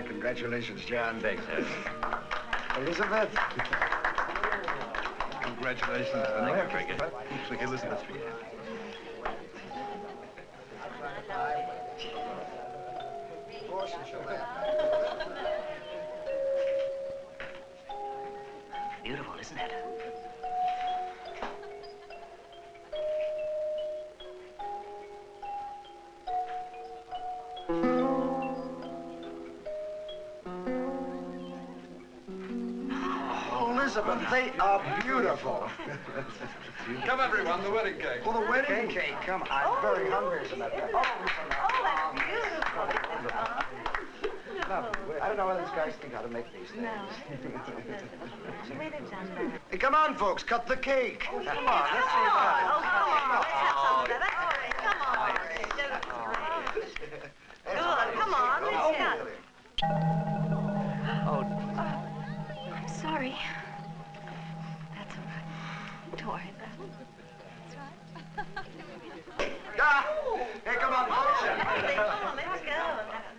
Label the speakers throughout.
Speaker 1: Congratulations, John.
Speaker 2: Thanks, Harry.
Speaker 1: Elizabeth.
Speaker 3: Congratulations.
Speaker 2: Thank you, Cricket.
Speaker 3: Looks like Elizabeth's be happy.
Speaker 2: Beautiful, isn't it?
Speaker 1: Elizabeth, they are beautiful.
Speaker 3: Come, everyone, the wedding cake.
Speaker 1: Well, the wedding cake, come on. I'm very hungry, as a matter of fact.
Speaker 4: Oh, that's beautiful.
Speaker 1: Lovely. I don't know whether these guys think how to make these things.
Speaker 4: No. She may have done that.
Speaker 1: Hey, come on, folks, cut the cake. Come on, let's see
Speaker 4: Oh, come on. Let's have some of that. That's great. Come on. That's great. Good. Come on. Let's cut.
Speaker 2: Oh,
Speaker 4: I'm sorry. That's all right. Don't worry about it.
Speaker 1: Ah, hey, come on, folks.
Speaker 4: Come on, let's go.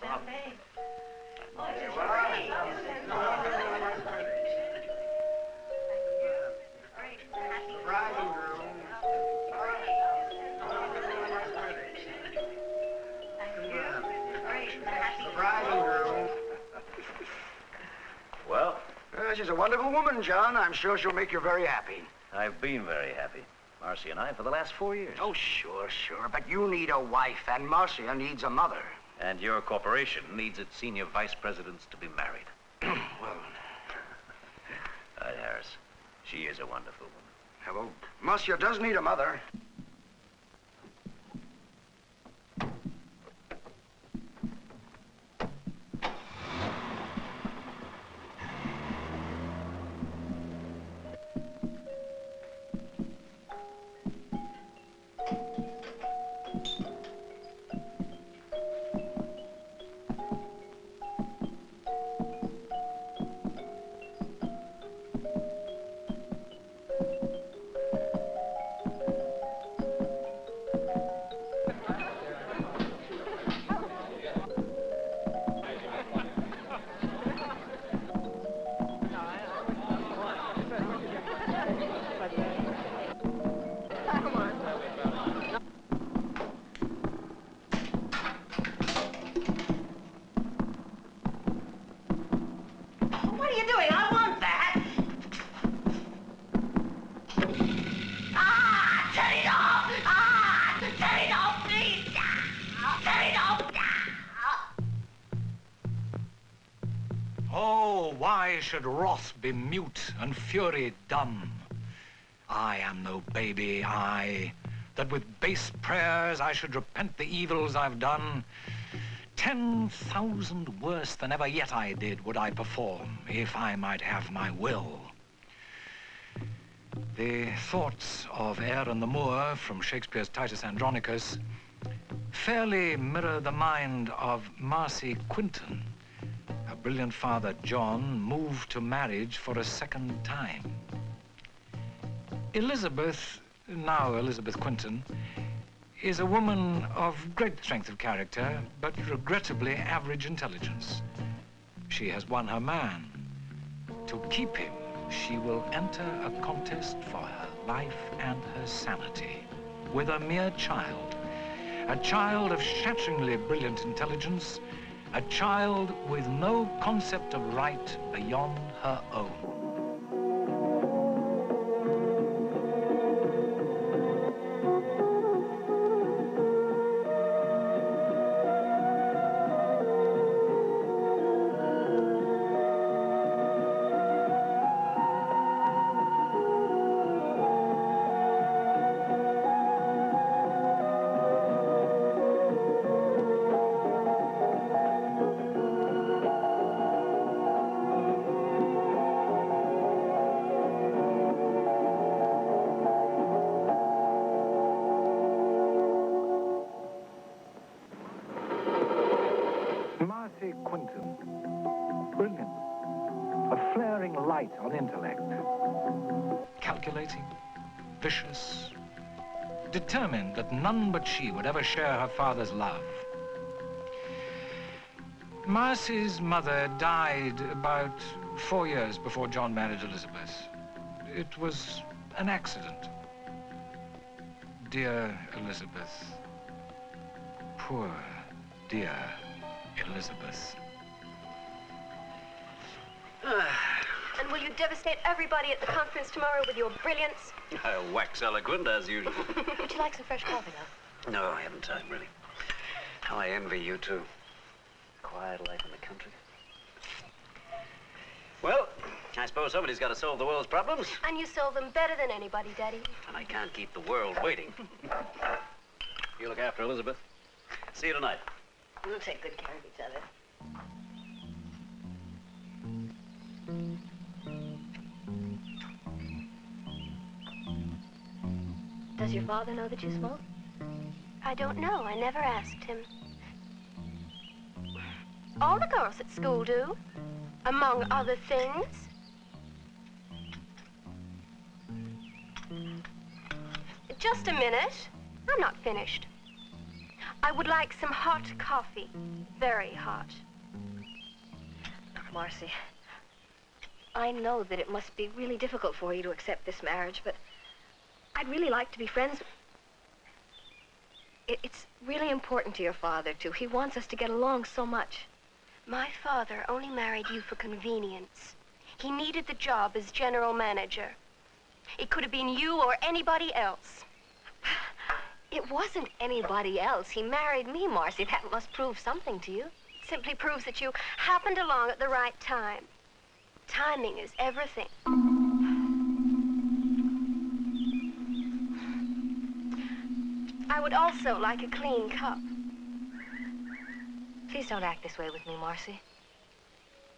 Speaker 4: Champagne. Oh, it's great.
Speaker 1: Bride and groom. The bride and groom.
Speaker 2: well,
Speaker 1: She's a wonderful woman, John. I'm sure she'll make you very happy.
Speaker 2: I've been very happy. Marci and I for the last 4 years.
Speaker 1: Oh, sure. But you need a wife, and Marcia needs a mother.
Speaker 2: And your corporation needs its senior vice presidents to be married.
Speaker 1: Well,
Speaker 2: Harris, she is a wonderful woman.
Speaker 1: well, Marcia does need a mother.
Speaker 4: What are you doing? I want that. Turn it off. Turn it off, please. Turn it off.
Speaker 5: Oh, why should wrath be mute and fury dumb? I am no baby, I, that with base prayers I should repent the evils I've done. 10,000 worse than ever yet I did would I perform, if I might have my will. The thoughts of Aaron the Moor from Shakespeare's Titus Andronicus fairly mirror the mind of Marci Quinton, her brilliant father John moved to marriage for a second time. Elizabeth, now Elizabeth Quinton, is a woman of great strength of character, but regrettably average intelligence. She has won her man. To keep him, she will enter a contest for her life and her sanity with a mere child. A child of shatteringly brilliant intelligence, a child with no concept of right beyond her own. Marci Quinton, brilliant, a flaring light on intellect, calculating, vicious, determined that none but she would ever share her father's love. Marci's mother died about 4 years before John married Elizabeth. It was an accident. Dear Elizabeth. Poor, dear Elizabeth.
Speaker 6: And will you devastate everybody at the conference tomorrow with your brilliance?
Speaker 2: Wax eloquent, as usual.
Speaker 6: Would you like some fresh coffee, though?
Speaker 2: No, I haven't time, really. How I envy you two. Quiet life in the country. Well, I suppose somebody's got to solve the world's problems.
Speaker 6: And you solve them better than anybody, Daddy.
Speaker 2: And I can't keep the world waiting. You look after Elizabeth. See you tonight.
Speaker 6: We'll take good care of each other. Does your father know that you smoke?
Speaker 7: I don't know. I never asked him. All the girls at school do, among other things. Just a minute. I'm not finished. I would like some hot coffee. Very hot.
Speaker 6: Look, Marci, I know that it must be really difficult for you to accept this marriage, but I'd really like to be friends. It's really important to your father, too. He wants us to get along so much.
Speaker 7: My father only married you for convenience. He needed the job as general manager. It could have been you or anybody else.
Speaker 6: It wasn't anybody else. He married me, Marci. That must prove something to you.
Speaker 7: It simply proves that you happened along at the right time. Timing is everything. I would also like a clean cup.
Speaker 6: Please don't act this way with me, Marci.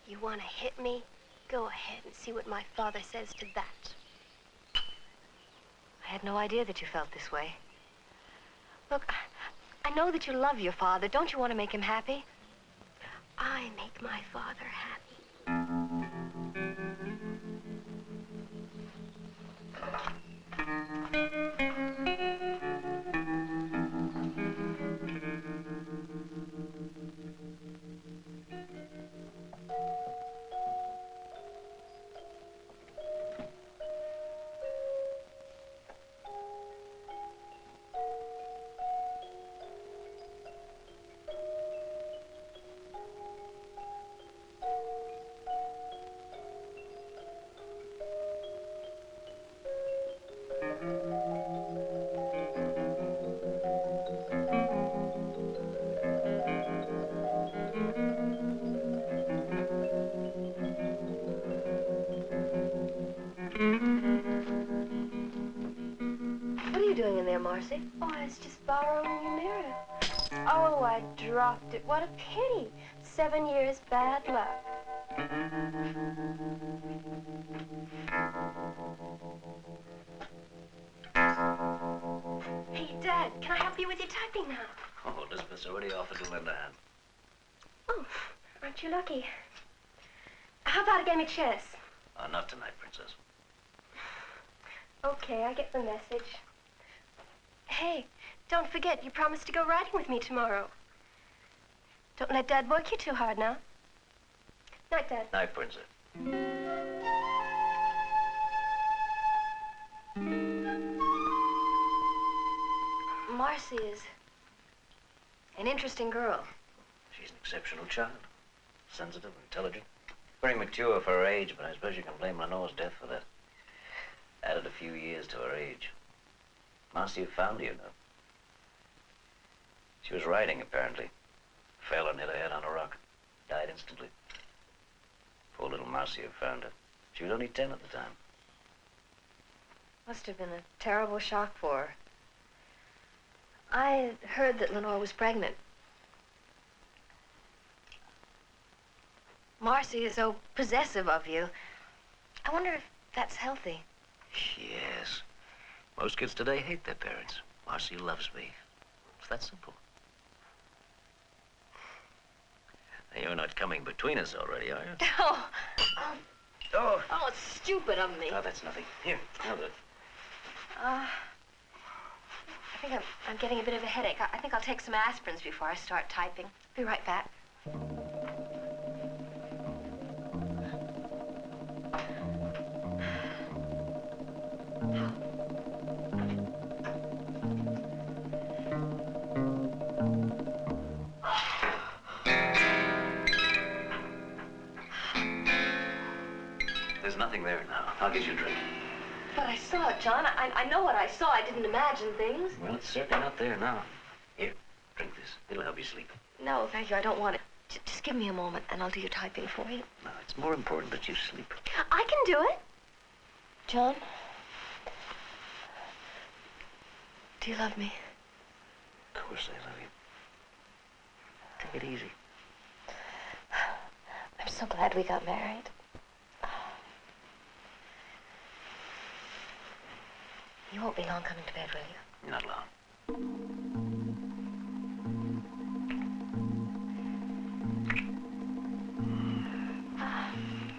Speaker 7: You want to hit me? Go ahead and see what my father says to that.
Speaker 6: I had no idea that you felt this way. Look, I know that you love your father. Don't you want to make him happy?
Speaker 7: I make my father happy.
Speaker 6: What are you doing in there, Marci?
Speaker 7: Oh, I was just borrowing your mirror. Oh, I dropped it. What a pity. 7 years bad luck. Hey, Dad, can I help you with your typing now?
Speaker 2: Oh, Elizabeth's already offered to lend a hand.
Speaker 7: Oh, aren't you lucky? How about a game of chess?
Speaker 2: Not tonight, Princess.
Speaker 7: Okay, I get the message. Hey, don't forget, you promised to go riding with me tomorrow. Don't let Dad work you too hard now. Night, Dad.
Speaker 2: Night, Princess.
Speaker 6: Marci is an interesting girl.
Speaker 2: She's an exceptional child. Sensitive, intelligent. Very mature for her age, but I suppose you can blame Lenore's death for that. Added a few years to her age. Marci found her, you know. She was riding, apparently. Fell and hit her head on a rock. Died instantly. Poor little Marci found her. She was only 10 at the time.
Speaker 6: Must have been a terrible shock for her. I heard that Lenore was pregnant. Marci is so possessive of you. I wonder if that's healthy.
Speaker 2: Yes. Most kids today hate their parents. Marci loves me. It's that simple. Now, you're not coming between us already, are you?
Speaker 6: Oh,
Speaker 2: Oh.
Speaker 6: oh, it's stupid of me.
Speaker 2: Oh, that's nothing. Here, have it.
Speaker 6: I think I'm getting a bit of a headache. I think I'll take some aspirins before I start typing. Be right back.
Speaker 2: nothing there now. I'll get you a drink.
Speaker 6: But I saw it, John. I know what I saw. I didn't imagine things.
Speaker 2: Well, it's certainly not there now. Here, drink this. It'll help you sleep.
Speaker 6: No, thank you. I don't want it. Just give me a moment, and I'll do your typing for you.
Speaker 2: No, it's more important that you sleep.
Speaker 6: I can do it. John? Do you love me?
Speaker 2: Of course I love you. Take it easy.
Speaker 6: I'm so glad we got married. You won't be long coming to bed, will you?
Speaker 2: Not long.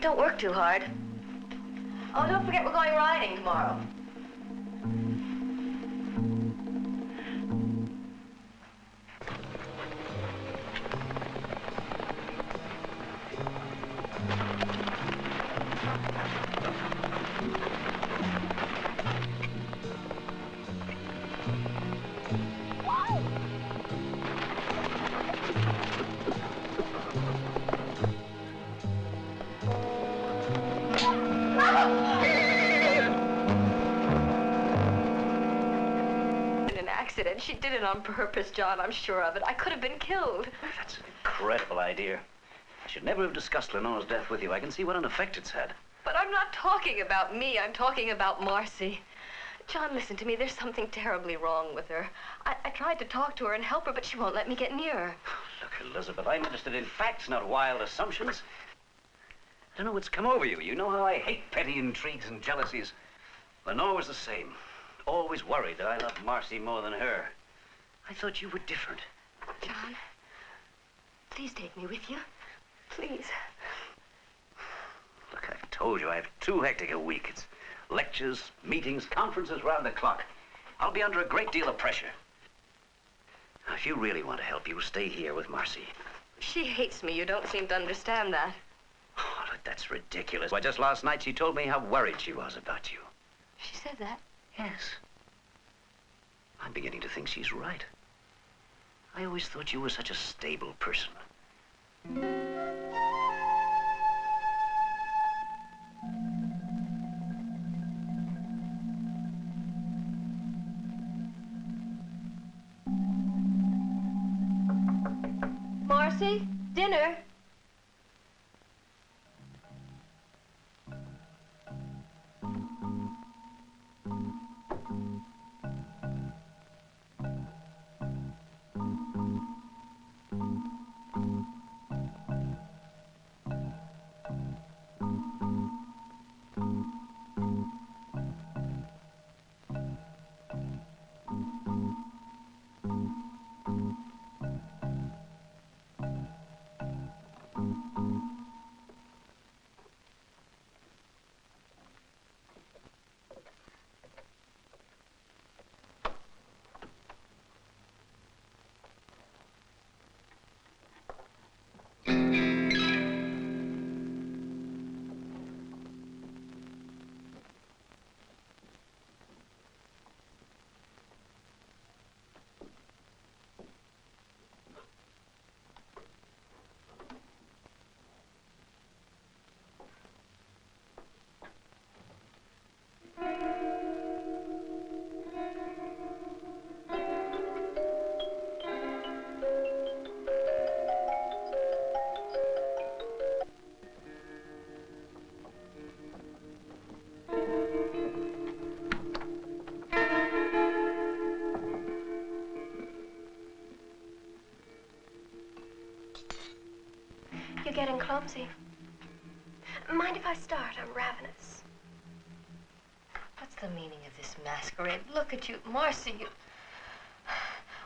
Speaker 6: Don't work too hard. Oh, don't forget we're going riding tomorrow. Accident. She did it on purpose, John. I'm sure of it. I could have been killed.
Speaker 2: That's an incredible idea. I should never have discussed Lenore's death with you. I can see what an effect it's had.
Speaker 6: But I'm not talking about me. I'm talking about Marci. John, listen to me. There's something terribly wrong with her. I tried to talk to her and help her, but she won't let me get near her.
Speaker 2: Look, Elizabeth, I'm interested in facts, not wild assumptions. I don't know what's come over you. You know how I hate petty intrigues and jealousies. Lenore was the same. Always worried that I loved Marci more than her. I thought you were different.
Speaker 6: John, please take me with you. Please.
Speaker 2: Look, I've told you I have too hectic a week. It's lectures, meetings, conferences round the clock. I'll be under a great deal of pressure. Now, if you really want to help, you stay here with Marci.
Speaker 6: She hates me. You don't seem to understand that.
Speaker 2: Oh, look, that's ridiculous. Why, just last night she told me how worried she was about you.
Speaker 6: She said that?
Speaker 2: Yes. I'm beginning to think she's right. I always thought you were such a stable person.
Speaker 6: Marci, dinner.
Speaker 7: You're getting clumsy. Mind if I start? I'm ravenous.
Speaker 6: What's the meaning of this masquerade? Look at you. Marci, you...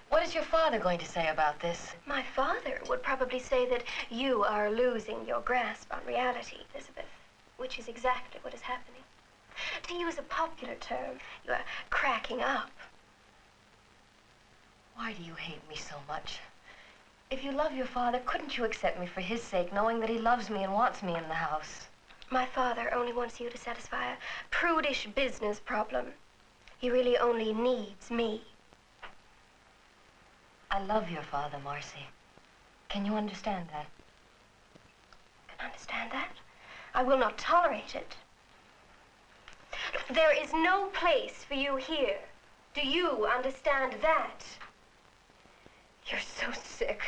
Speaker 6: What is your father going to say about this?
Speaker 7: My father would probably say that you are losing your grasp on reality, Elizabeth, which is exactly what is happening. To use a popular term, you are cracking up.
Speaker 6: Why do you hate me so much? If you love your father, couldn't you accept me for his sake, knowing that he loves me and wants me in the house?
Speaker 7: My father only wants you to satisfy a prudish business problem. He really only needs me.
Speaker 6: I love your father, Marci. Can you understand that?
Speaker 7: Can understand that? I will not tolerate it. There is no place for you here. Do you understand that?
Speaker 6: You're so sick.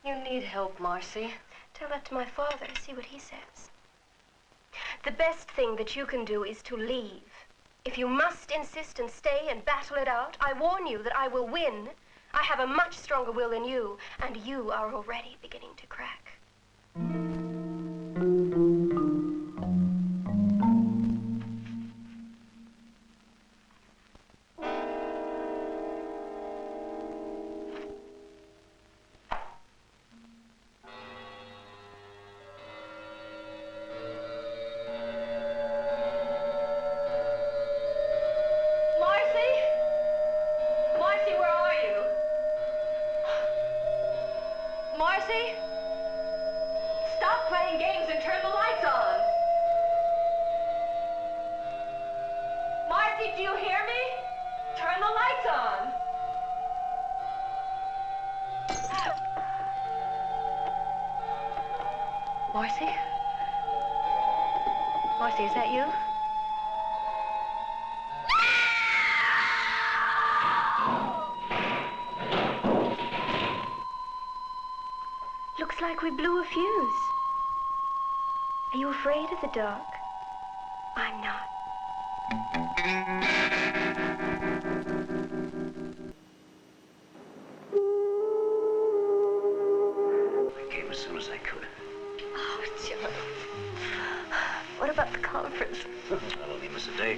Speaker 6: You need help, Marci.
Speaker 7: Tell that to my father, see what he says. The best thing that you can do is to leave. If you must insist and stay and battle it out, I warn you that I will win. I have a much stronger will than you, and you are already beginning to crack.
Speaker 6: Marci? Stop playing games and turn the lights on. Marci, do you hear me? Turn the lights on. Marci? Marci, is that you?
Speaker 7: Looks like we blew a fuse. Are you afraid of the dark? I'm not.
Speaker 2: I came as soon as I could.
Speaker 6: Oh, John. What about the conference?
Speaker 2: I'll only miss a day.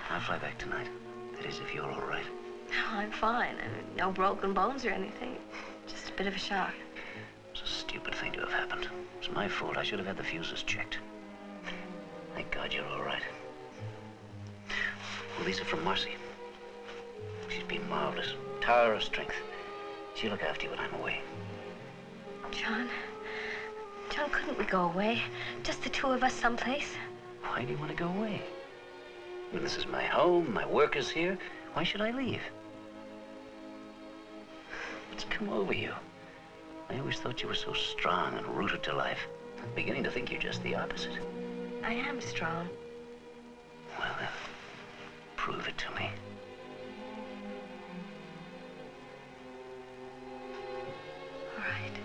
Speaker 2: I'll fly back tonight. That is, if you're all right.
Speaker 6: Oh, I'm fine. No broken bones or anything. Just a bit of a shock.
Speaker 2: It's a stupid thing to have happened. It's my fault. I should have had the fuses checked. Thank God you're all right. Well, these are from Marci. She's been marvelous. Tower of strength. She'll look after you when I'm away.
Speaker 6: John, couldn't we go away? Just the two of us someplace?
Speaker 2: Why do you want to go away? I mean, this is my home. My work is here. Why should I leave? What's come over you? I always thought you were so strong and rooted to life. I'm beginning to think you're just the opposite.
Speaker 6: I am strong.
Speaker 2: Well, then, prove it to me.
Speaker 6: All right.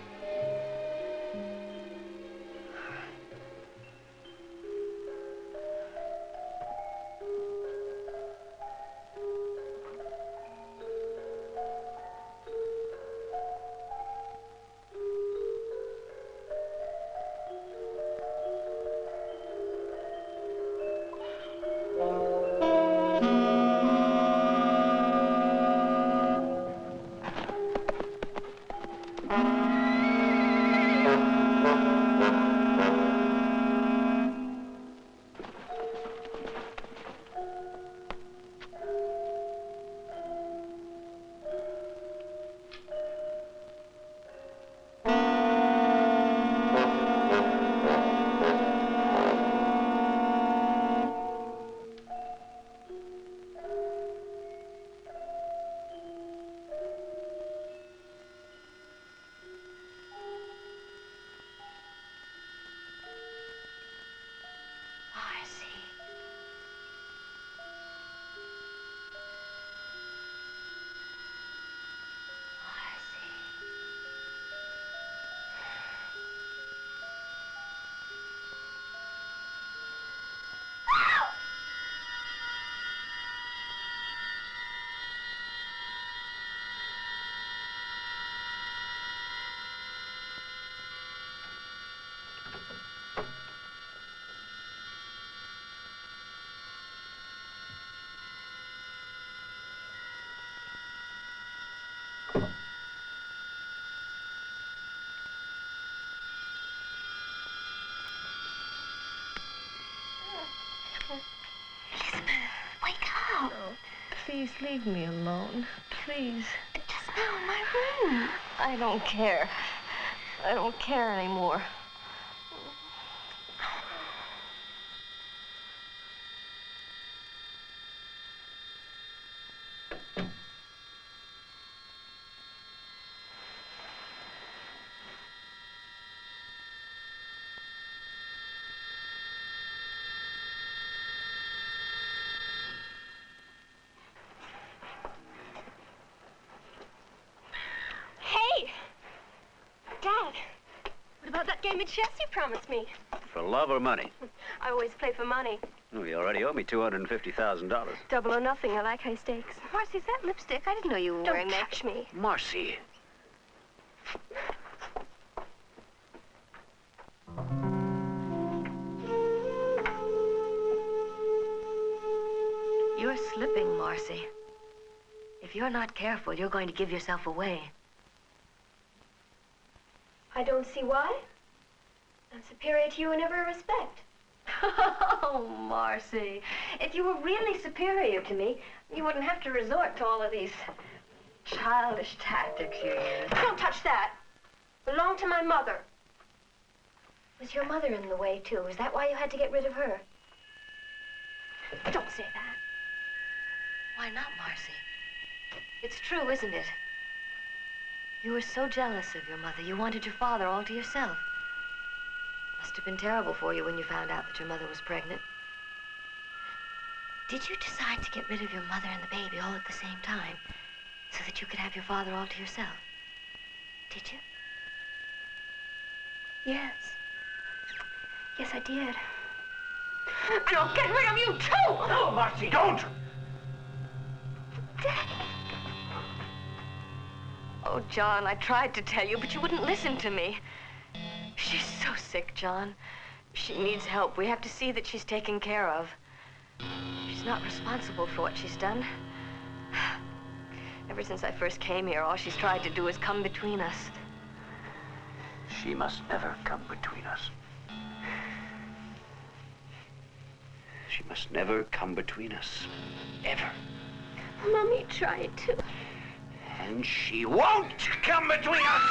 Speaker 6: Please leave me alone. Please.
Speaker 7: Just now in my room.
Speaker 6: I don't care. I don't care anymore.
Speaker 7: game of chess you promised me.
Speaker 8: For love or money?
Speaker 7: I always play for money.
Speaker 8: Oh, you already owe me $250,000.
Speaker 7: Double or nothing. I like high stakes.
Speaker 6: Marcy, is that lipstick? I didn't know you were
Speaker 7: Don't
Speaker 6: wearing that.
Speaker 7: touch me.
Speaker 8: Marcy.
Speaker 6: You're slipping, Marcy. If you're not careful, you're going to give yourself away.
Speaker 7: I don't see why. I'm superior to you in every respect.
Speaker 6: Oh, Marcy. If you were really superior to me, you wouldn't have to resort to all of these childish tactics you use.
Speaker 7: Don't touch that. Belonged to my mother. Was your mother in the way, too? Is that why you had to get rid of her? Don't say that.
Speaker 6: Why not, Marcy? It's true, isn't it? You were so jealous of your mother. You wanted your father all to yourself. Must have been terrible for you when you found out that your mother was pregnant. Did you decide to get rid of your mother and the baby all at the same time so that you could have your father all to yourself? Did you?
Speaker 7: Yes. Yes, I did.
Speaker 6: And I'll get rid of you, too!
Speaker 1: No, Marcy, don't!
Speaker 6: Oh, John, I tried to tell you, but you wouldn't listen to me. She's so sick, John. She needs help. We have to see that she's taken care of. She's not responsible for what she's done. Ever since I first came here, all she's tried to do is come between us.
Speaker 8: She must never come between us. She must never come between us. Ever.
Speaker 7: Mommy tried to.
Speaker 8: And she won't come between us!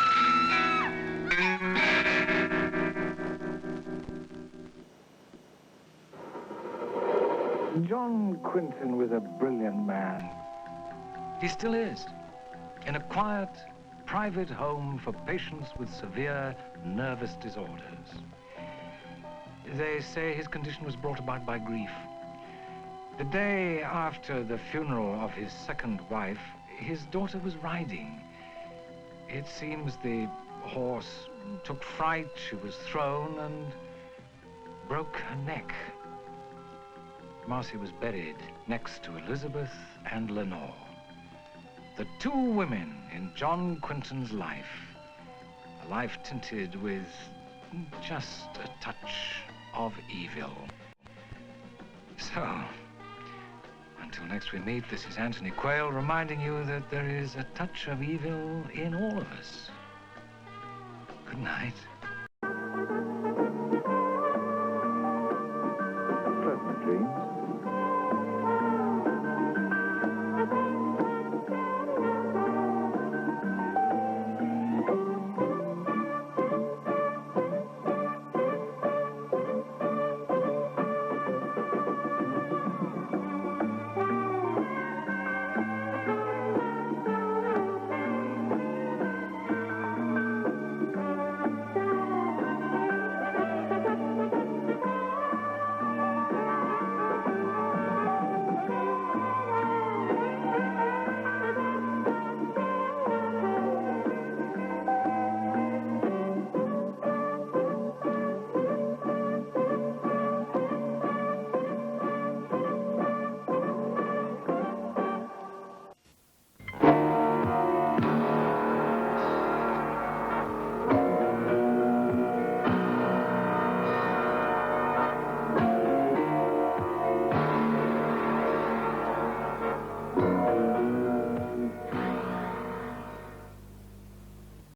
Speaker 5: John Quinton was a brilliant man. He still is. In a quiet, private home for patients with severe nervous disorders. They say his condition was brought about by grief. The day after the funeral of his second wife, his daughter was riding. It seems the horse took fright, she was thrown and broke her neck. Marcy was buried next to Elizabeth and Lenore, the two women in John Quinton's life, a life tinted with just a touch of evil. So, until next we meet, this is Anthony Quayle reminding you that there is a touch of evil in all of us. Good night. Pleasant dreams.